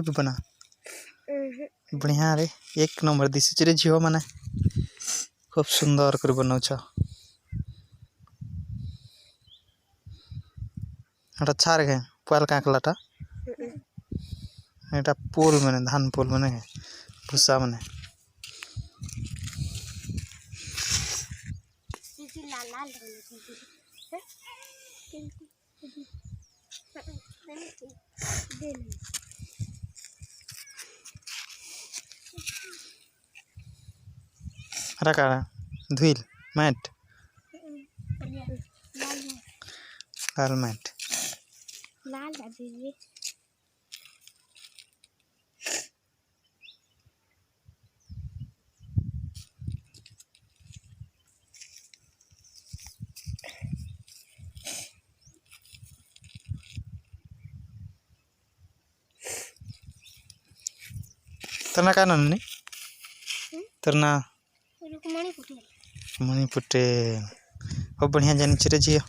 भी बना बढ़िया रे एक नंबर दिशुच रे झील माने खूब सुंदर कर बनाउछ एटा छार गे पाल काकलाटा एटा पोल माने धान पोल माने भूसा माने रका धुइल मैट लाल मैट लाल दीजिए तना का नन्नी तरना रुकमणी फुटे मणि पुटे खूब बढ़िया जानी रे झियो